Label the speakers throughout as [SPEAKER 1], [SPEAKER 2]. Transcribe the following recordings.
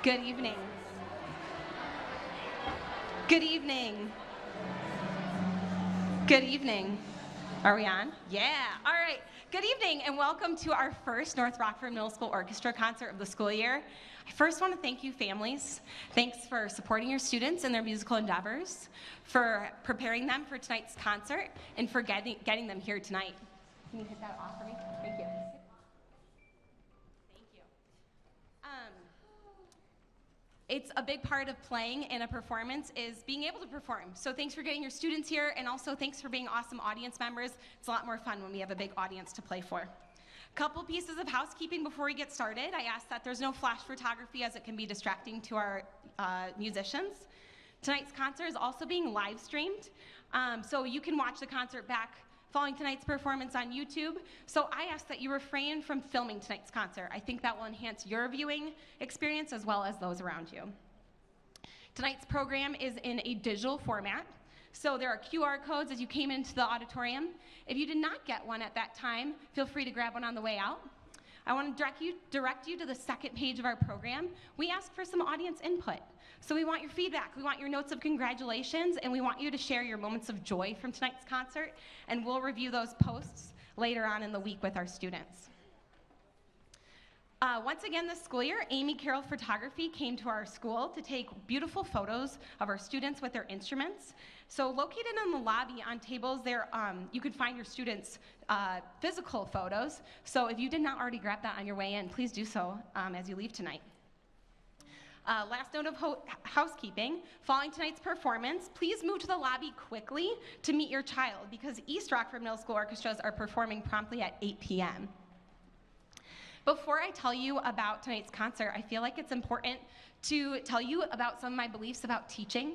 [SPEAKER 1] Good evening. Good evening. Good evening. Are we on? Yeah. All right. Good evening and welcome to our first North Rockford Middle School Orchestra concert of the school year. I first want to thank you families. Thanks for supporting your students in their musical endeavors, for preparing them for tonight's concert, and for getting them here tonight. Can you hit that off for me? Thank you. It's a big part of playing in a performance is being able to perform. So thanks for getting your students here, and also thanks for being awesome audience members. It's a lot more fun when we have a big audience to play for. Couple pieces of housekeeping before we get started. I ask that there's no flash photography as it can be distracting to our musicians. Tonight's concert is also being live streamed, so you can watch the concert back following tonight's performance on YouTube. So I ask that you refrain from filming tonight's concert. I think that will enhance your viewing experience as well as those around you. Tonight's program is in a digital format. So there are QR codes as you came into the auditorium. If you did not get one at that time, feel free to grab one on the way out. I want to direct you to the second page of our program. We ask for some audience input. So we want your feedback, we want your notes of congratulations, and we want you to share your moments of joy from tonight's concert, and we'll review those posts later on in the week with our students. Once again this school year, Amy Carroll Photography came to our school to take beautiful photos of our students with their instruments. So located in the lobby on tables there, you can find your students' physical photos. So if you did not already grab that on your way in, please do so as you leave tonight. Last note of housekeeping, following tonight's performance, please move to the lobby quickly to meet your child because East Rockford Middle School Orchestras are performing promptly at 8 p.m. Before I tell you about tonight's concert, I feel like it's important to tell you about some of my beliefs about teaching.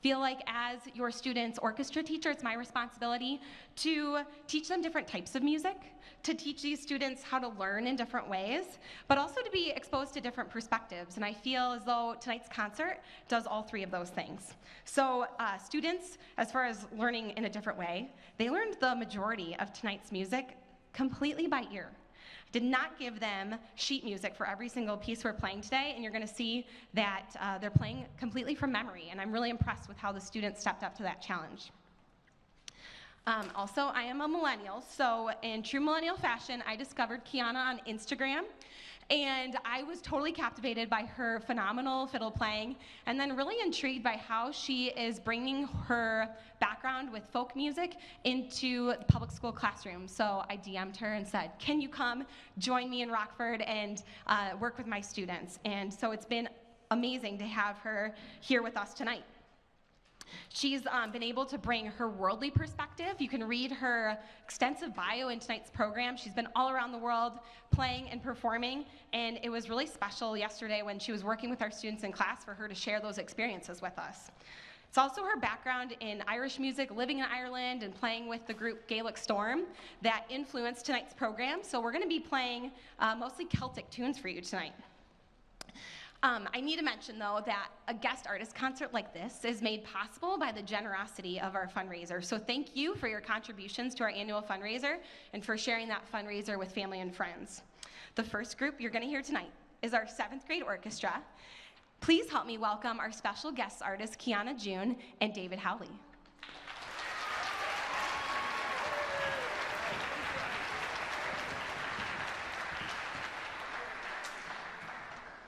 [SPEAKER 1] Feel like as your student's orchestra teacher, it's my responsibility to teach them different types of music, to teach these students how to learn in different ways, but also to be exposed to different perspectives. And I feel as though tonight's concert does all three of those things. So students, as far as learning in a different way, they learned the majority of tonight's music completely by ear. Did not give them sheet music for every single piece we're playing today, and you're going to see that they're playing completely from memory, and I'm really impressed with how the students stepped up to that challenge. Also, I am a millennial, so in true millennial fashion, I discovered Kiana on Instagram, and I was totally captivated by her phenomenal fiddle playing, and then really intrigued by how she is bringing her background with folk music into the public school classroom. So I DM'd her and said, can you come join me in Rockford and work with my students? And so it's been amazing to have her here with us tonight. She's been able to bring her worldly perspective. You can read her extensive bio in tonight's program. She's been all around the world playing and performing, and it was really special yesterday when she was working with our students in class for her to share those experiences with us. It's also her background in Irish music, living in Ireland, and playing with the group Gaelic Storm that influenced tonight's program. So we're going to be playing mostly Celtic tunes for you tonight. I need to mention, though, that a guest artist concert like this is made possible by the generosity of our fundraiser. So thank you for your contributions to our annual fundraiser and for sharing that fundraiser with family and friends. The first group you're going to hear tonight is our 7th grade orchestra. Please help me welcome our special guest artists, Kiana June and David Howley.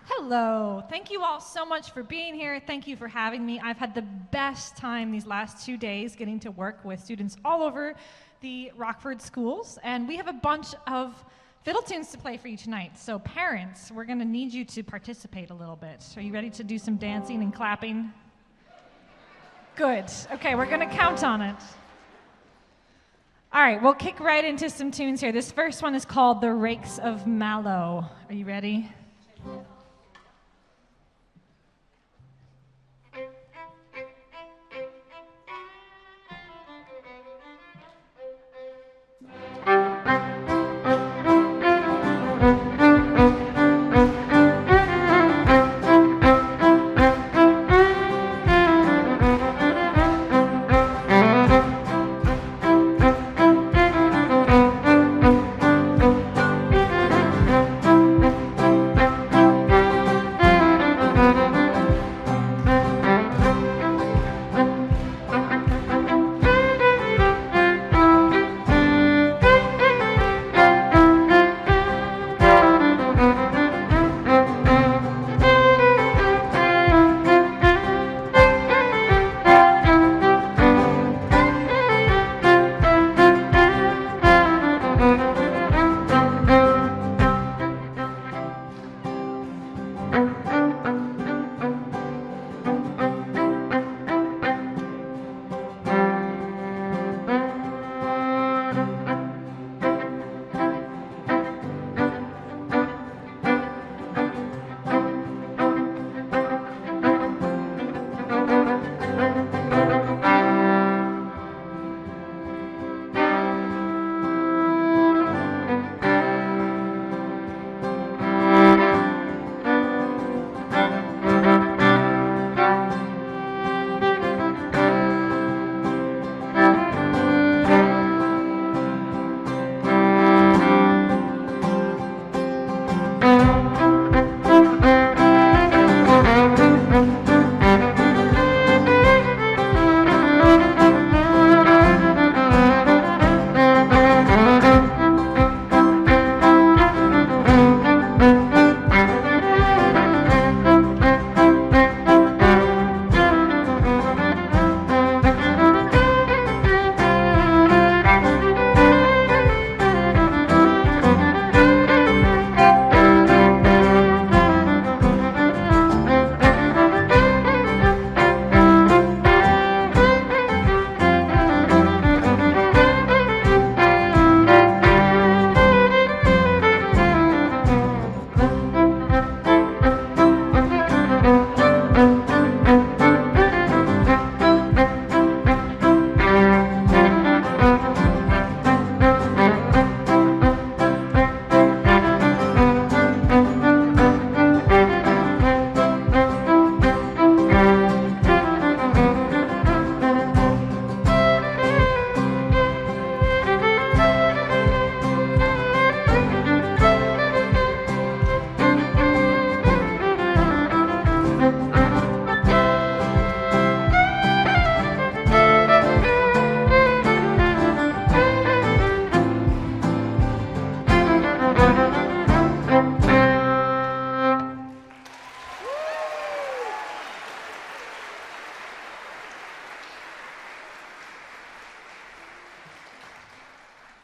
[SPEAKER 2] Hello. Thank you all so much for being here. Thank you for having me. I've had the best time these last 2 days getting to work with students all over the Rockford schools, and we have a bunch of fiddle tunes to play for you tonight. So parents, we're going to need you to participate a little bit. Are you ready to do some dancing and clapping? Good. Okay, we're going to count on it. All right, we'll kick right into some tunes here. This first one is called The Rakes of Mallow. Are you ready?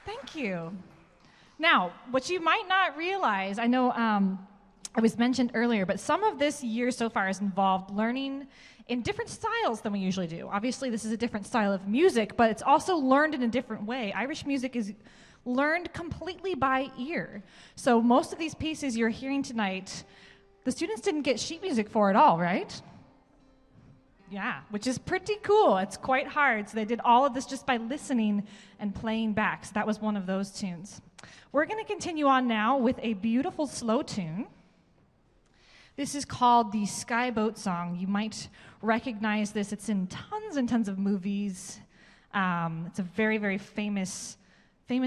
[SPEAKER 2] Thank you. Now, what you might not realize, I know it was mentioned earlier, but some of this year so far has involved learning in different styles than we usually do. Obviously, this is a different style of music, but it's also learned in a different way. Irish music is learned completely by ear. So most of these pieces you're hearing tonight, the students didn't get sheet music for at all, right? Yeah, which is pretty cool. It's quite hard. So they did all of this just by listening and playing back. So that was one of those tunes. We're going to continue on now with a beautiful slow tune. This is called the Skyboat Song. You might recognize this. It's in tons and tons of movies. It's a very, very famous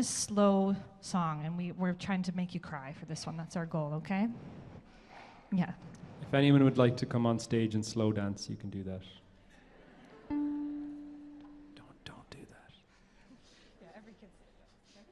[SPEAKER 2] slow song, and we're trying to make you cry for this one. That's our goal, okay? Yeah.
[SPEAKER 3] If anyone would like to come on stage and slow dance, you can do that. Don't do that.
[SPEAKER 2] Yeah, every kid says that. Okay?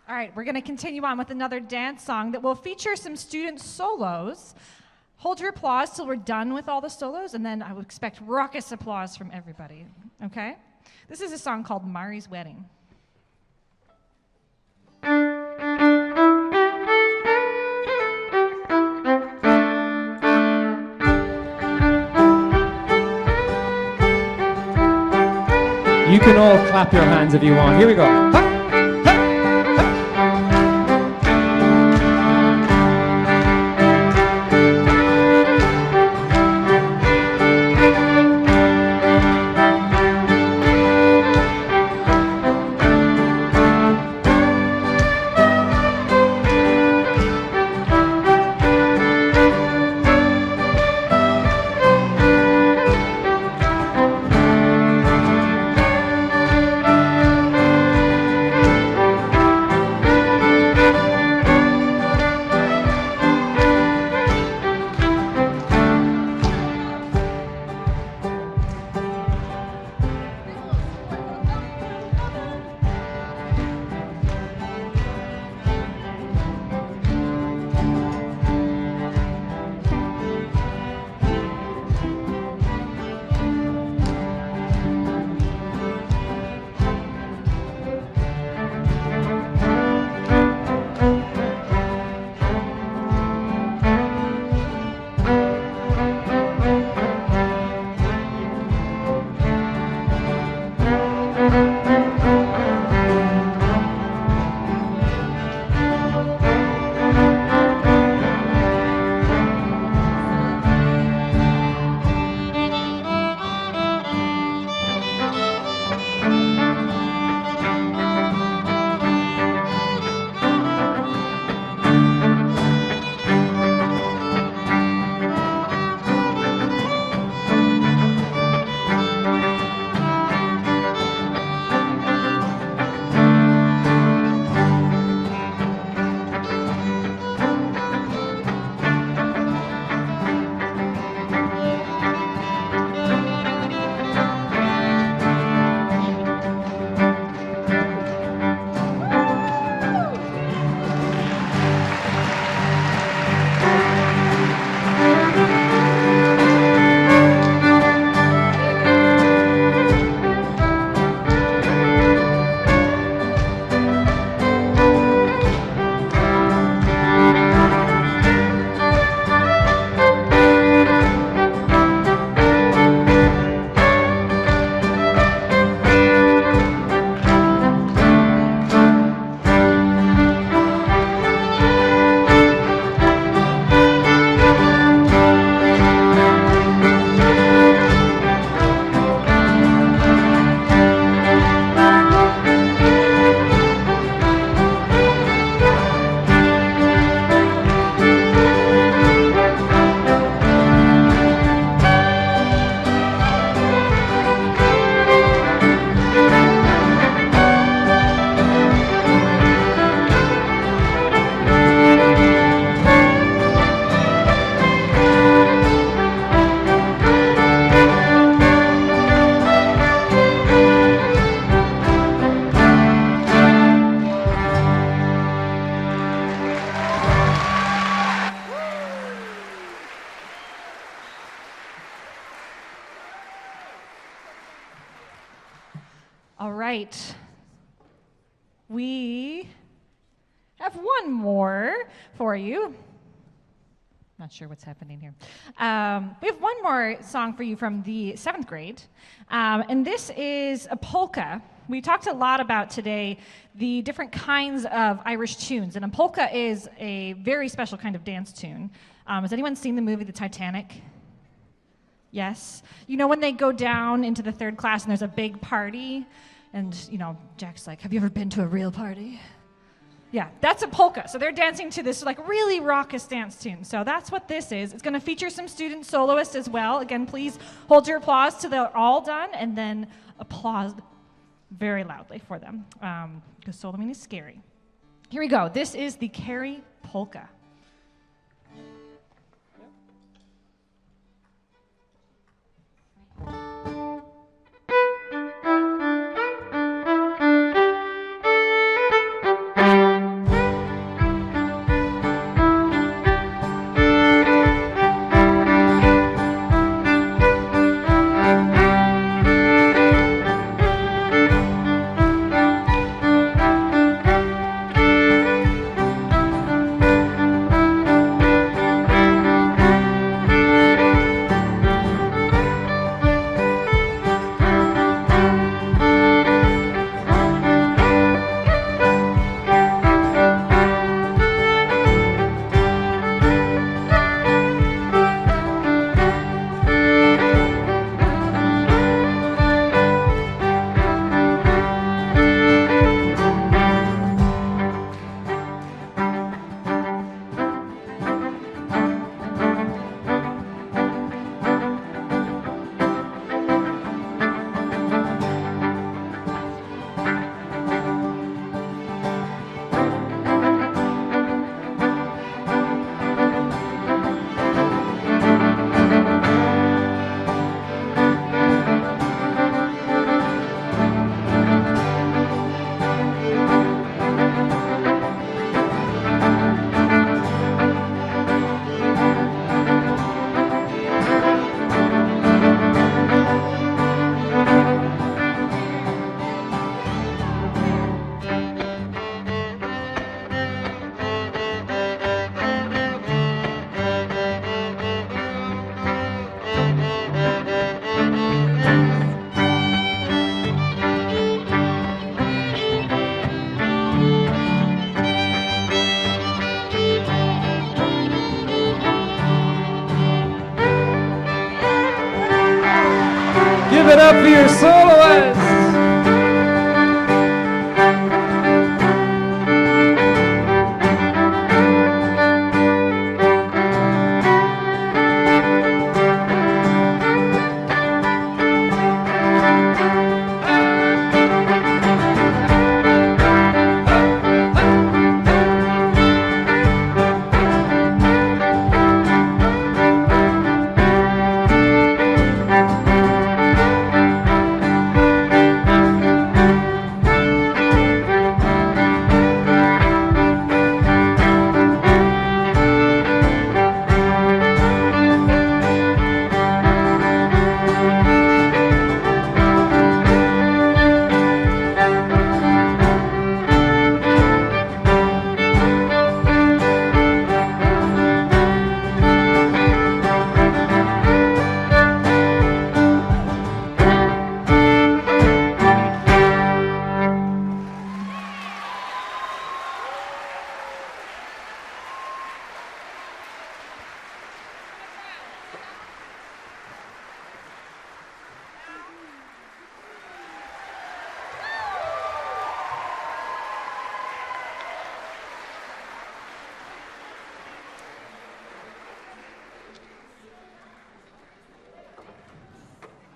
[SPEAKER 2] All right, we're going to continue on with another dance song that will feature some student solos. Hold your applause till we're done with all the solos, and then I would expect raucous applause from everybody, okay? This is a song called Mari's Wedding.
[SPEAKER 3] You can all clap your hands if you want. Here we go. Ha!
[SPEAKER 2] All right. We have one more for you. Not sure what's happening here. We have one more song for you from the 7th grade. And this is a polka. We talked a lot about today the different kinds of Irish tunes. And a polka is a very special kind of dance tune. Has anyone seen the movie The Titanic? Yes. You know when they go down into the 3rd class and there's a big party? And, Jack's like, have you ever been to a real party? Yeah, that's a polka. So they're dancing to this like really raucous dance tune. So that's what this is. It's going to feature some student soloists as well. Again, please hold your applause till they're all done and then applause very loudly for them because soloing is scary. Here we go. This is the Carrie Polka.
[SPEAKER 3] Give it up for your soloists!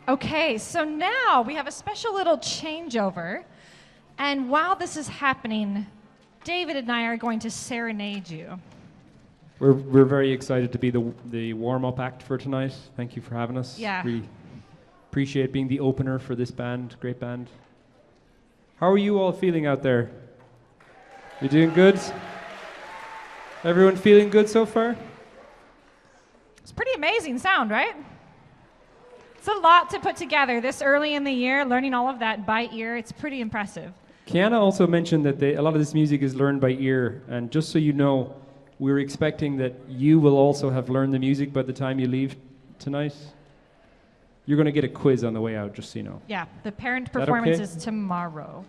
[SPEAKER 2] Okay, so now we have a special little changeover. And while this is happening, David and I are going to serenade you.
[SPEAKER 3] We're very excited to be the warm-up act for tonight. Thank you for having us.
[SPEAKER 2] Yeah.
[SPEAKER 3] We appreciate being the opener for this band, great band. How are you all feeling out there? You doing good? Everyone feeling good so far?
[SPEAKER 2] It's pretty amazing sound, right? It's a lot to put together this early in the year, learning all of that by ear. It's pretty impressive.
[SPEAKER 3] Kiana also mentioned that a lot of this music is learned by ear, and just so you know, we're expecting that you will also have learned the music by the time you leave tonight. You're going to get a quiz on the way out, just so you know.
[SPEAKER 2] Yeah, the parent
[SPEAKER 3] that
[SPEAKER 2] performance
[SPEAKER 3] okay?
[SPEAKER 2] is tomorrow.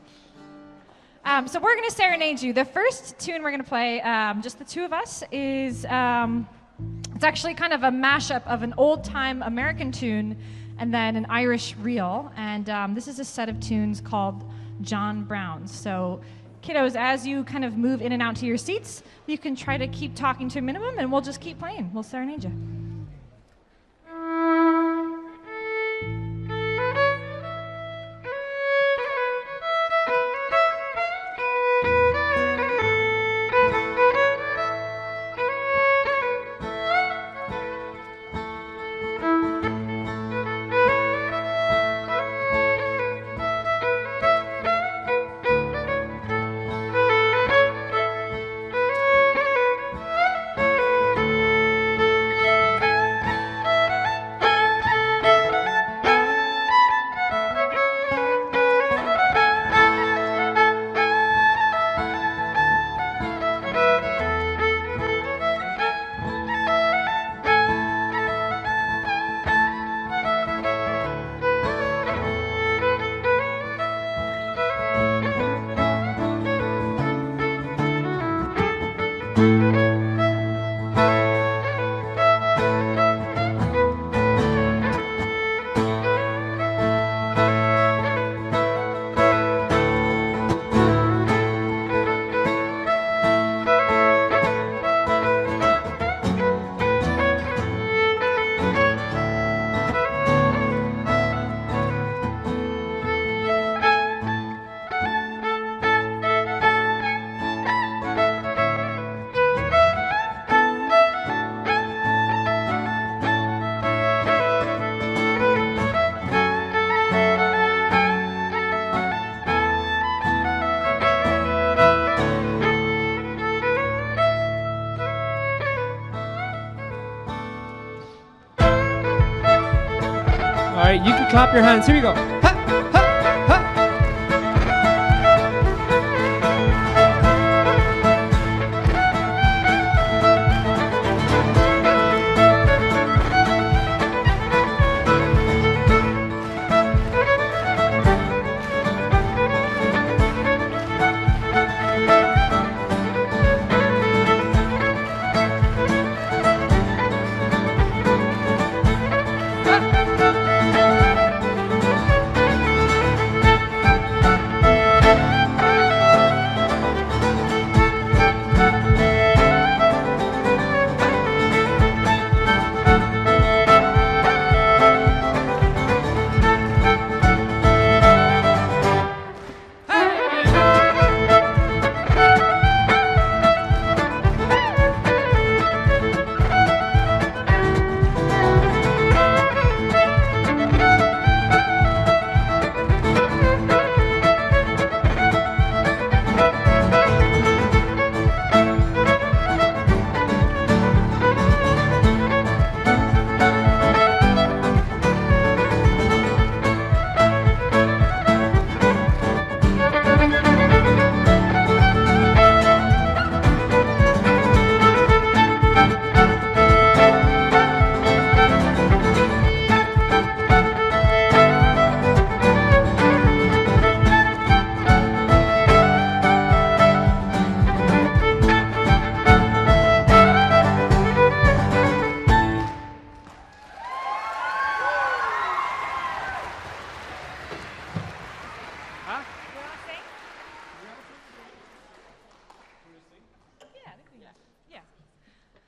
[SPEAKER 2] So we're going to serenade you. The first tune we're going to play, just the two of us, is it's actually kind of a mashup of an old-time American tune and then an Irish reel. And this is a set of tunes called John Brown's. So kiddos, as you kind of move in and out to your seats, you can try to keep talking to a minimum, and we'll just keep playing. We'll serenade you.
[SPEAKER 3] All right, you can clap your hands. Here we go. Ha, ha, ha.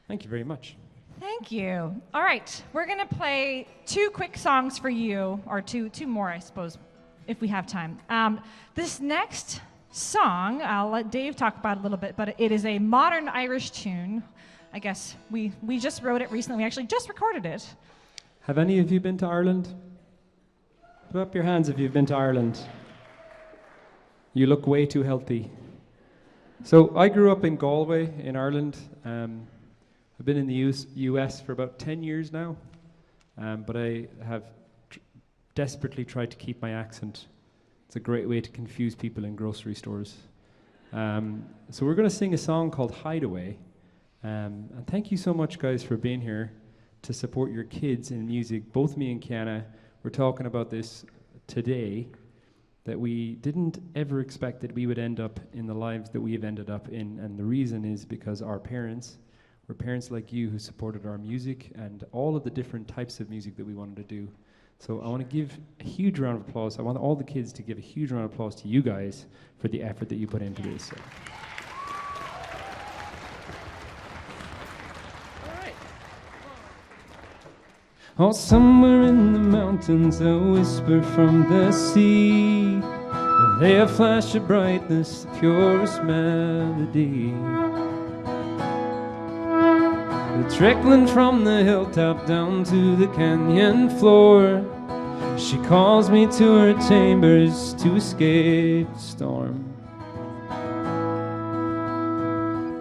[SPEAKER 3] Thank you very much.
[SPEAKER 2] Thank you. All right, we're going to play two quick songs for you, or two more, I suppose, if we have time. This next song, I'll let Dave talk about it a little bit, but it is a modern Irish tune. I guess we just wrote it recently. We actually just recorded it.
[SPEAKER 3] Have any of you been to Ireland? Put up your hands if you've been to Ireland. You look way too healthy. So I grew up in Galway in Ireland. I've been in the US for about 10 years now, but I have desperately tried to keep my accent. It's a great way to confuse people in grocery stores. So we're going to sing a song called Hideaway. And thank you so much, guys, for being here to support your kids in music. Both me and Kiana were talking about this today, that we didn't ever expect that we would end up in the lives that we have ended up in. And the reason is because our parents were parents like you who supported our music and all of the different types of music that we wanted to do. So I want to give a huge round of applause. I want all the kids to give a huge round of applause to you guys for the effort that you put into this. So. Oh, somewhere in the mountains, a whisper from the sea, they a flash of brightness, the purest melody. The trickling from the hilltop down to the canyon floor, she calls me to her chambers to escape the storm.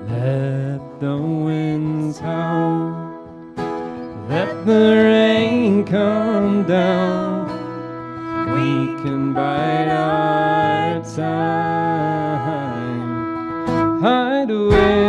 [SPEAKER 3] Let the winds howl, let the rain come down, we can bide our time, hide away.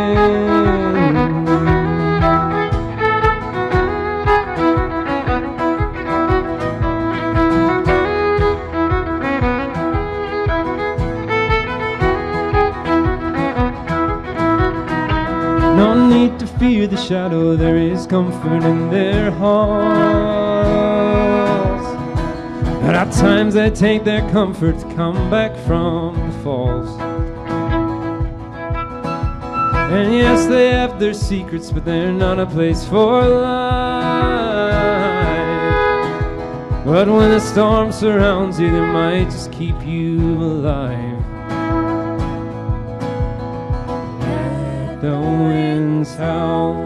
[SPEAKER 3] No need to fear the shadow, there is comfort in their halls. And at times I take their comfort to come back from the falls. And yes, they have their secrets, but they're not a place for life. But when a storm surrounds you, they might just keep you alive. The winds howl,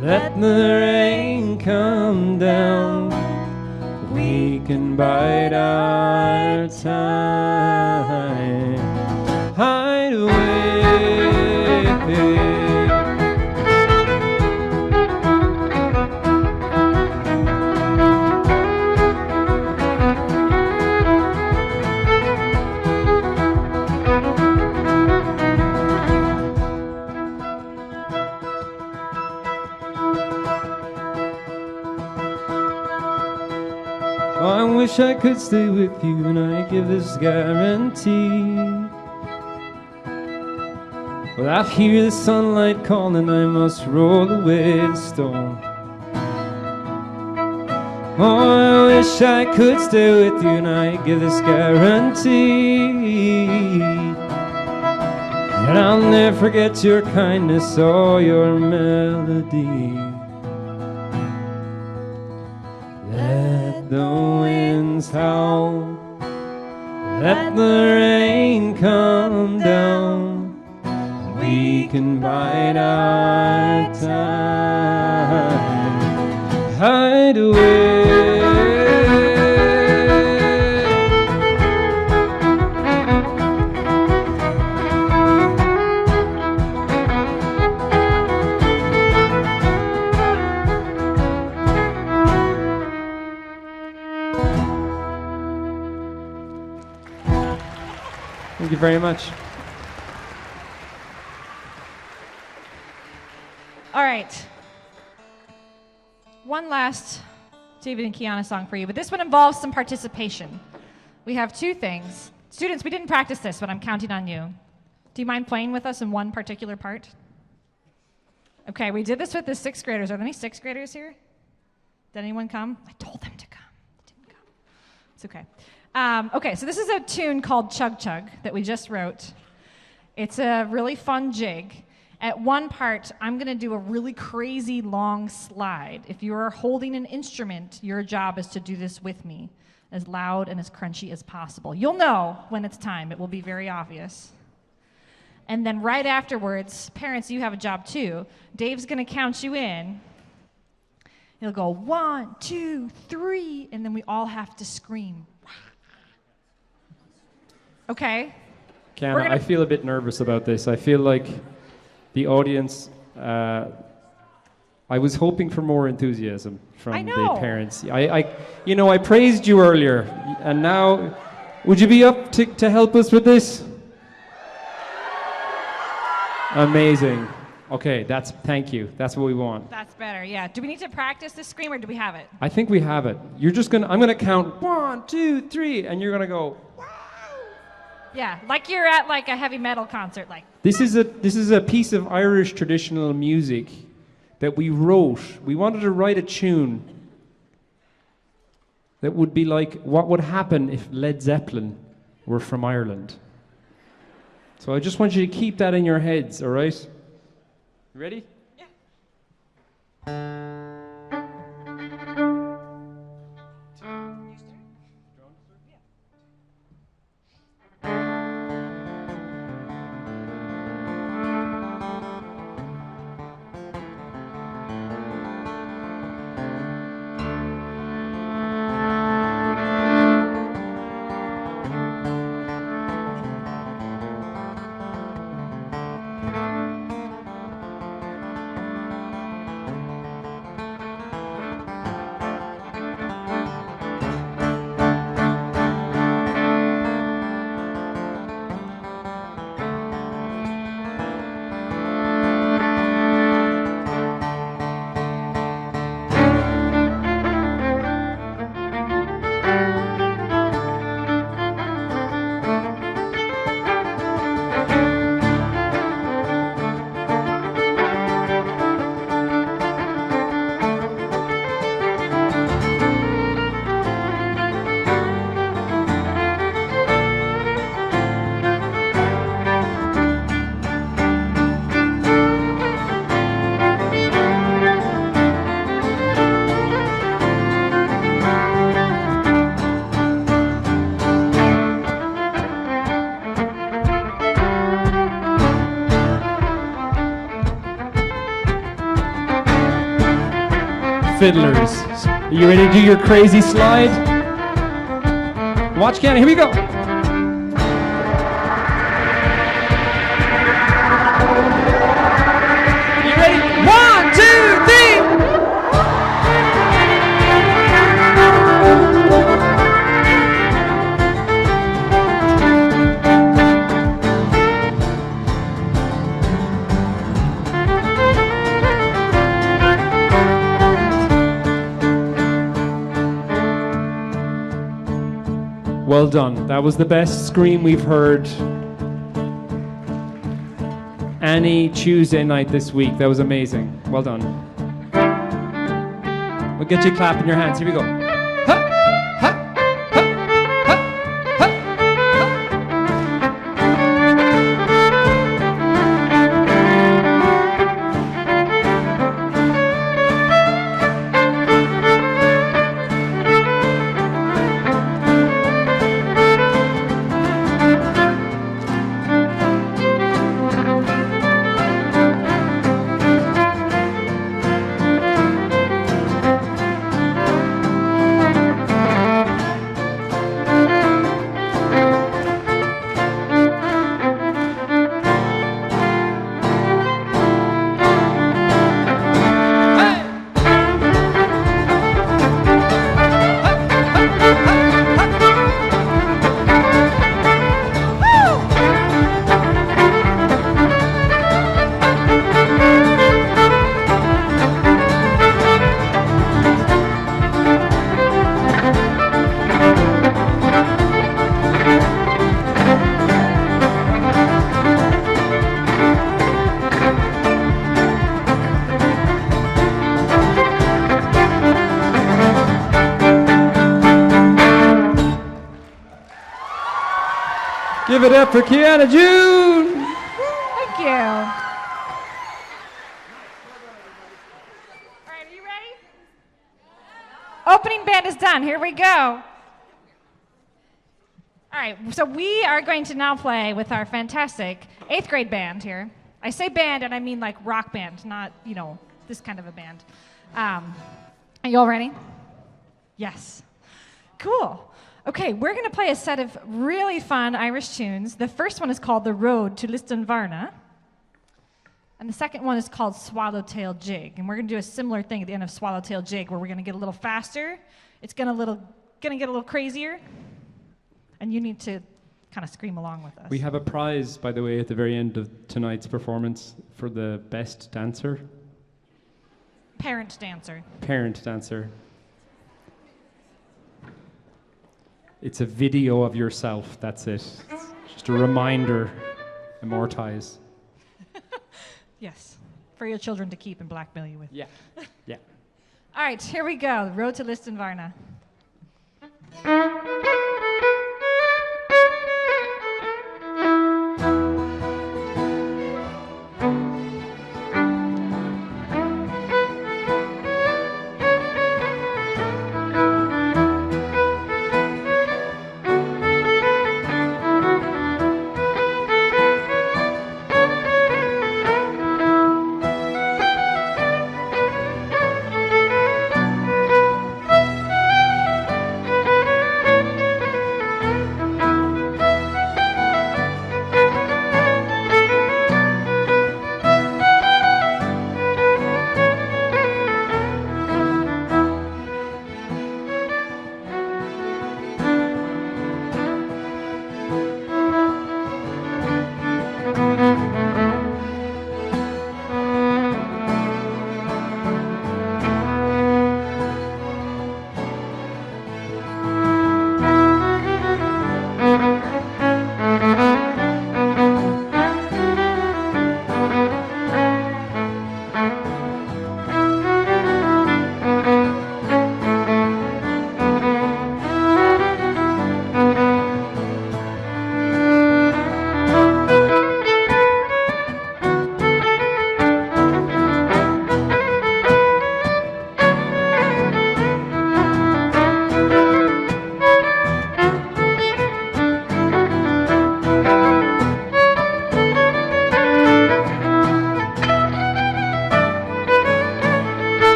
[SPEAKER 3] let the rain come down, we can bide our time, hide away. I wish I could stay with you, and I give this guarantee. Well, I hear the sunlight calling, I must roll away the storm. Oh, I wish I could stay with you, and I give this guarantee that I'll never forget your kindness or your melody. Let the winds howl, let the rain come down, we can bide our time, hide away. Thank you very much.
[SPEAKER 2] All right. One last David and Kiana song for you, but this one involves some participation. We have two things. Students, we didn't practice this, but I'm counting on you. Do you mind playing with us in one particular part? Okay, we did this with the sixth graders. Are there any sixth graders here? Did anyone come? I told them to come. They didn't come. It's okay. Okay, so this is a tune called Chug Chug that we just wrote. It's a really fun jig. At one part, I'm going to do a really crazy long slide. If you're holding an instrument, your job is to do this with me, as loud and as crunchy as possible. You'll know when it's time. It will be very obvious. And then right afterwards, parents, you have a job too. Dave's going to count you in. He'll go 1, 2, 3, and then we all have to scream. Okay?
[SPEAKER 3] Kiana, I feel a bit nervous about this. I feel like the audience I was hoping for more enthusiasm from
[SPEAKER 2] I
[SPEAKER 3] the
[SPEAKER 2] know.
[SPEAKER 3] parents. I praised you earlier, and now, would you be up to help us with this? Amazing. Okay, thank you. That's what we want.
[SPEAKER 2] That's better, yeah. Do we need to practice this scream or do we have it?
[SPEAKER 3] I think we have it. I'm gonna count 1, 2, 3, and you're gonna go.
[SPEAKER 2] Yeah, like you're at like a heavy metal concert, like.
[SPEAKER 3] This is a piece of Irish traditional music that we wrote. We wanted to write a tune that would be like what would happen if Led Zeppelin were from Ireland. So I just want you to keep that in your heads, all right? You ready?
[SPEAKER 2] Yeah.
[SPEAKER 3] Fiddlers. Are you ready to do your crazy slide? Watch, Ken. Here we go. You ready? 1, 2, 3. Well done. That was the best scream we've heard any Tuesday night this week. That was amazing. Well done. We'll get you clapping your hands. Here we go. Ha! Ha! Ha! Ha! Ha! Give it up for Kiana June.
[SPEAKER 2] Thank you. All right, are you ready? Opening band is done. Here we go. All right, so we are going to now play with our fantastic 8th grade band here. I say band and I mean like rock band, not, this kind of a band. Are you all ready? Yes. Cool. Okay, we're going to play a set of really fun Irish tunes. The first one is called The Road to Lisdoonvarna. And the second one is called Swallowtail Jig. And we're going to do a similar thing at the end of Swallowtail Jig, where we're going to get a little faster. It's going to get a little crazier. And you need to kind of scream along with us.
[SPEAKER 3] We have a prize, by the way, at the very end of tonight's performance for the best dancer.
[SPEAKER 2] Parent dancer.
[SPEAKER 3] Parent dancer. It's a video of yourself, that's it. It's just a reminder, immortize.
[SPEAKER 2] Yes, for your children to keep and blackmail you with.
[SPEAKER 3] Yeah, yeah.
[SPEAKER 2] All right, here we go. Road to Liston Varna.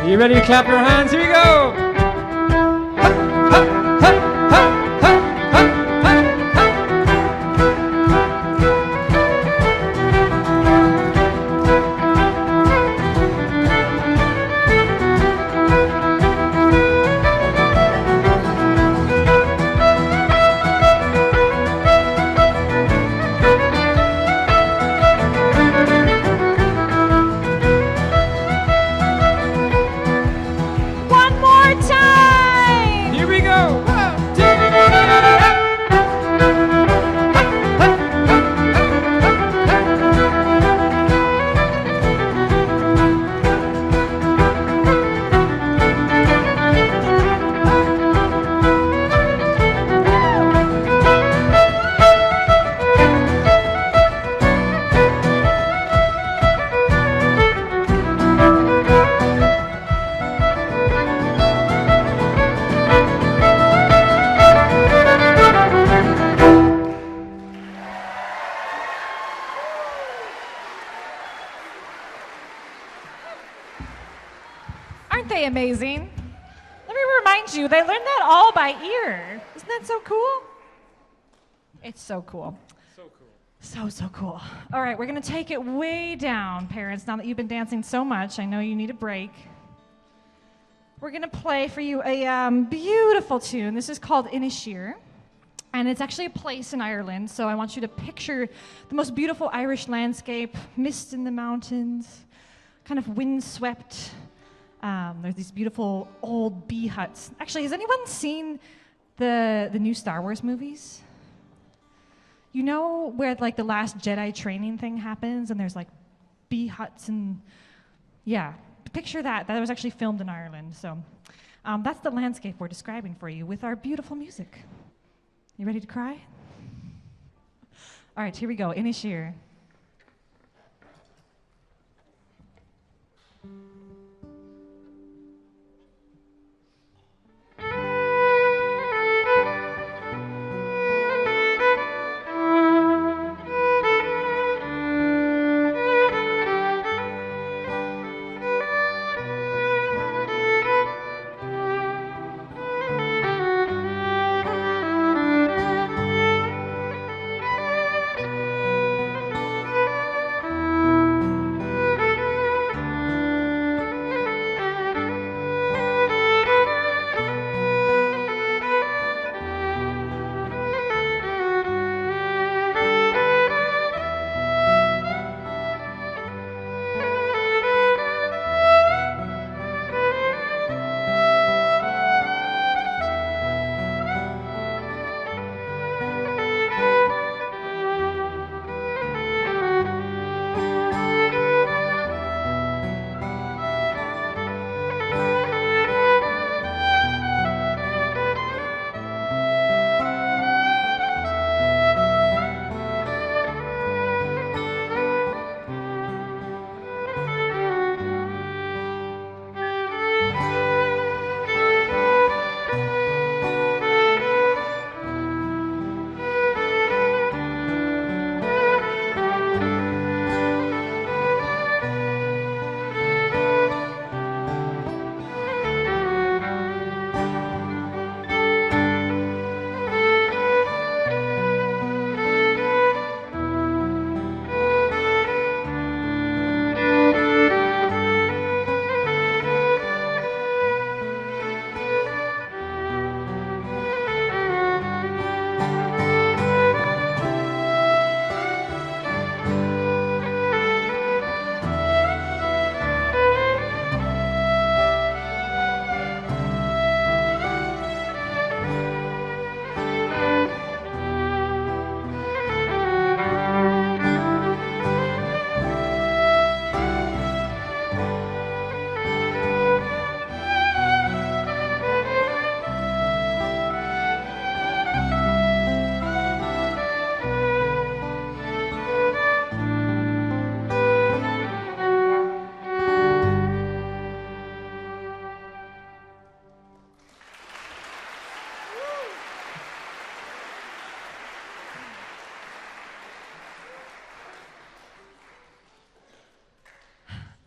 [SPEAKER 3] You ready to clap your hands? Here we go.
[SPEAKER 2] One more amazing. Let me remind you, they learned that all by ear. Isn't that so cool? It's so cool. So cool. All right, we're going to take it way down, parents. Now that you've been dancing so much, I know you need a break. We're going to play for you a beautiful tune. This is called Inisheer, and it's actually a place in Ireland, so I want you to picture the most beautiful Irish landscape, mist in the mountains, kind of windswept. There's these beautiful old bee huts. Actually, has anyone seen the new Star Wars movies? You know where like the last Jedi training thing happens and there's like bee huts and yeah, picture that. That was actually filmed in Ireland. So that's the landscape we're describing for you with our beautiful music. You ready to cry? All right, here we go. Inisheer.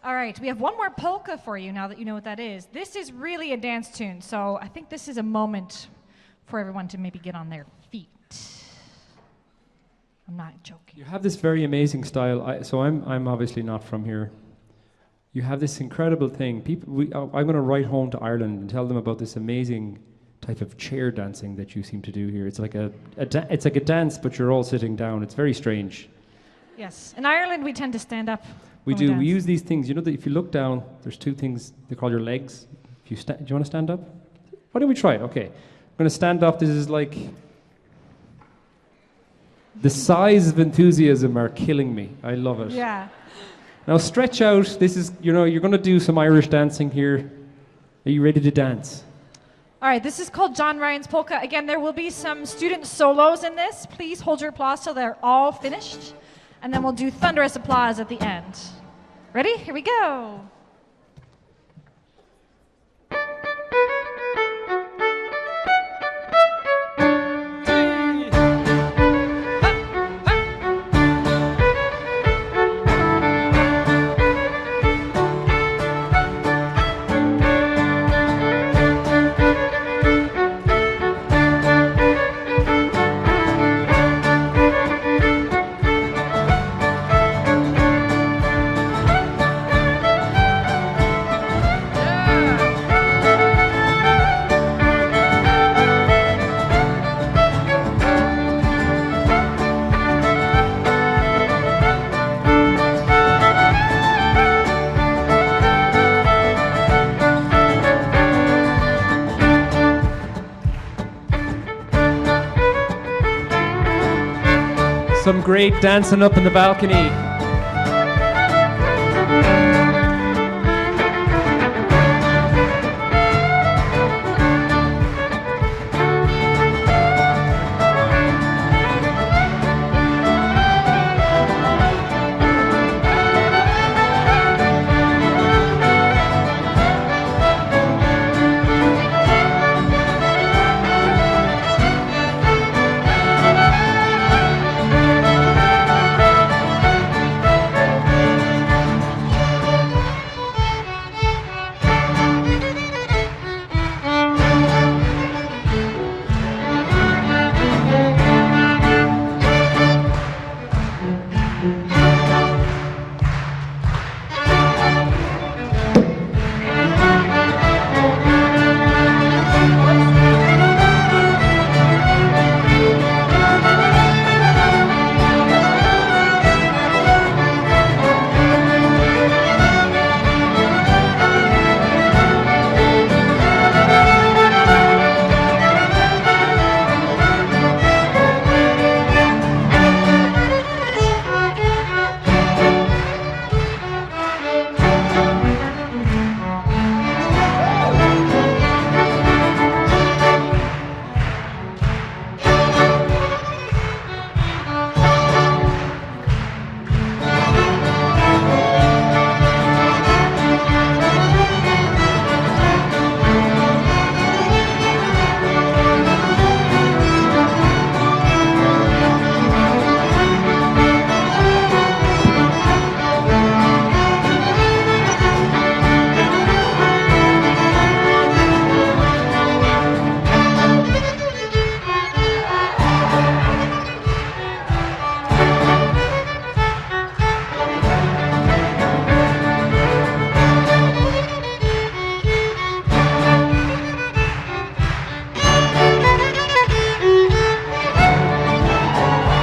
[SPEAKER 2] All right, we have one more polka for you now that you know what that is. This is really a dance tune, so I think this is a moment for everyone to maybe get on their feet. I'm not joking.
[SPEAKER 3] You have this very amazing style. I'm obviously not from here. You have this incredible thing. I'm going to write home to Ireland and tell them about this amazing type of chair dancing that you seem to do here. It's like it's like a dance, but you're all sitting down. It's very strange.
[SPEAKER 2] Yes, in Ireland we tend to stand up.
[SPEAKER 3] We do. We use these things. You know that if you look down, there's two things they call your legs. Do you want to stand up? Why don't we try it? Okay, I'm going to stand up. This is like the size of enthusiasm are killing me. I love it.
[SPEAKER 2] Yeah.
[SPEAKER 3] Now stretch out. This is, you're going to do some Irish dancing here. Are you ready to dance?
[SPEAKER 2] All right, this is called John Ryan's Polka. Again, there will be some student solos in this. Please hold your applause till they're all finished. And then we'll do thunderous applause at the end. Ready? Here we go.
[SPEAKER 3] some great dancing up in the balcony.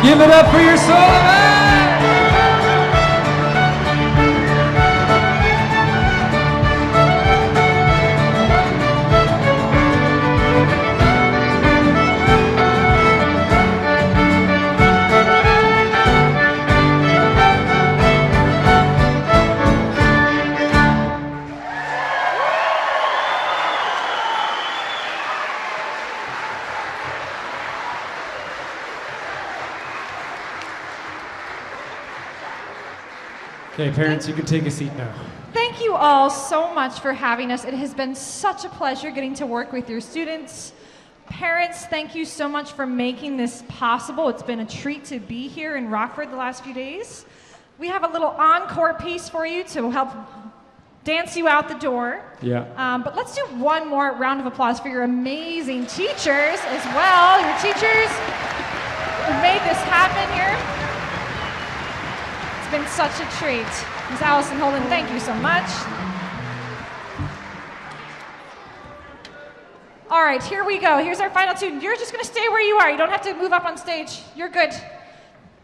[SPEAKER 3] Give it up for your solo band! Okay, parents, you can take a seat now.
[SPEAKER 2] Thank you all so much for having us. It has been such a pleasure getting to work with your students. Parents, thank you so much for making this possible. It's been a treat to be here in Rockford the last few days. We have a little encore piece for you to help dance you out the door.
[SPEAKER 3] Yeah.
[SPEAKER 2] But let's do one more round of applause for your amazing teachers as well. Your teachers who made this happen here. It's been such a treat. Ms. Allison Holden, thank you so much. All right, here we go. Here's our final tune. You're just going to stay where you are. You don't have to move up on stage. You're good.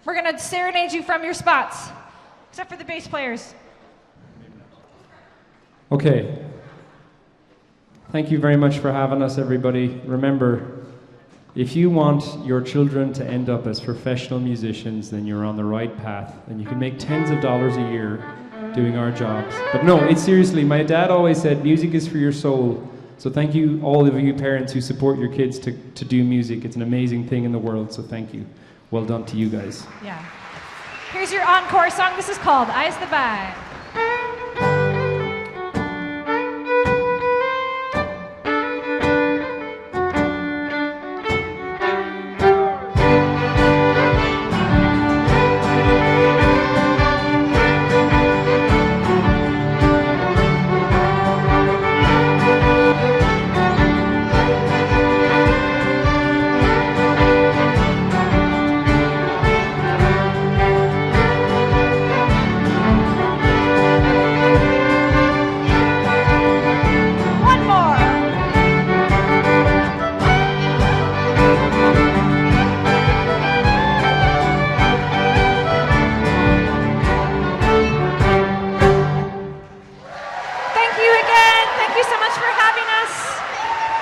[SPEAKER 2] We're going to serenade you from your spots, except for the bass players.
[SPEAKER 3] Okay. Thank you very much for having us, everybody. Remember, if you want your children to end up as professional musicians, then you're on the right path, and you can make tens of dollars a year doing our jobs. But no, it's seriously, my dad always said music is for your soul. So thank you, all of you parents who support your kids to do music. It's an amazing thing in the world, so thank you. Well done to you guys.
[SPEAKER 2] Yeah. Here's your encore song. This is called Eyes the Bye.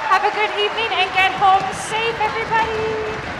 [SPEAKER 2] Have a good evening and get home safe, everybody.